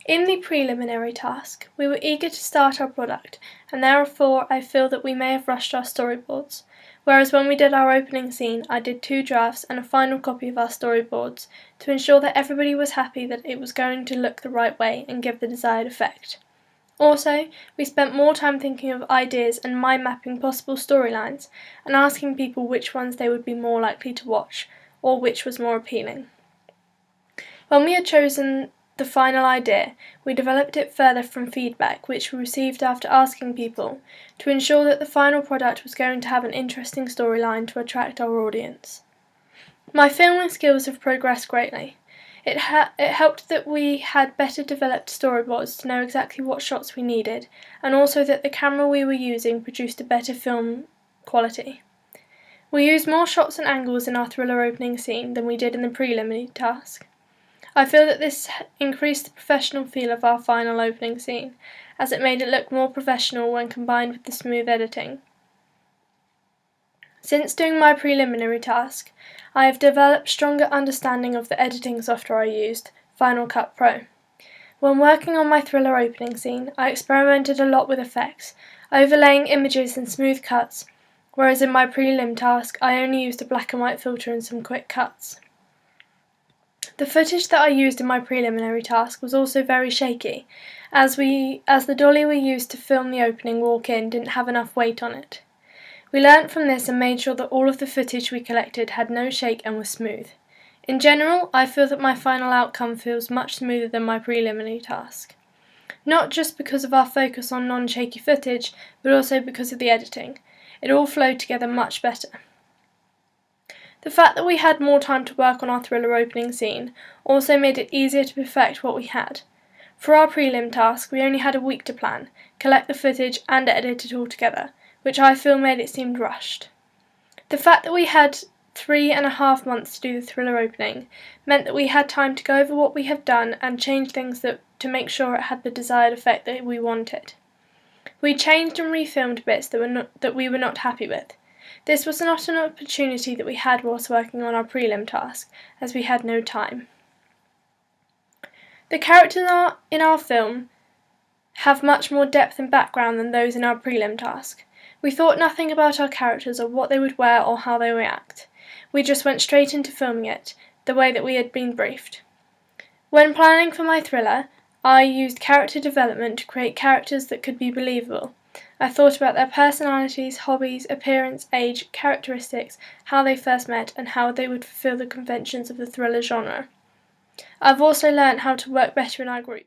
In the preliminary task, we were eager to start our product, and therefore I feel that we may have rushed our storyboards, whereas when we did our opening scene, I did 2 drafts and a final copy of our storyboards to ensure that everybody was happy that it was going to look the right way and give the desired effect. Also, we spent more time thinking of ideas and mind mapping possible storylines and asking people which ones they would be more likely to watch, or which was more appealing. When we had chosen the final idea, we developed it further from feedback which we received after asking people to ensure that the final product was going to have an interesting storyline to attract our audience. My filming skills have progressed greatly. It helped that we had better developed storyboards to know exactly what shots we needed, and also that the camera we were using produced a better film quality. We used more shots and angles in our thriller opening scene than we did in the preliminary task. I feel that this increased the professional feel of our final opening scene, as it made it look more professional when combined with the smooth editing. Since doing my preliminary task, I have developed stronger understanding of the editing software I used, Final Cut Pro. When working on my thriller opening scene, I experimented a lot with effects, overlaying images and smooth cuts, whereas in my prelim task I only used a black and white filter and some quick cuts. The footage that I used in my preliminary task was also very shaky, as the dolly we used to film the opening walk-in didn't have enough weight on it. We learnt from this and made sure that all of the footage we collected had no shake and was smooth. In general, I feel that my final outcome feels much smoother than my preliminary task. Not just because of our focus on non-shaky footage, but also because of the editing. It all flowed together much better. The fact that we had more time to work on our thriller opening scene also made it easier to perfect what we had. For our prelim task, we only had a week to plan, collect the footage and edit it all together, which I feel made it seem rushed. The fact that we had 3.5 months to do the thriller opening meant that we had time to go over what we have done and change things to make sure it had the desired effect that we wanted. We changed and refilmed bits that we were not happy with. This was not an opportunity that we had whilst working on our prelim task, as we had no time. The characters in our film have much more depth and background than those in our prelim task. We thought nothing about our characters or what they would wear or how they would act. We just went straight into filming it, the way that we had been briefed. When planning for my thriller, I used character development to create characters that could be believable. I thought about their personalities, hobbies, appearance, age, characteristics, how they first met, and how they would fulfill the conventions of the thriller genre. I've also learnt how to work better in our group.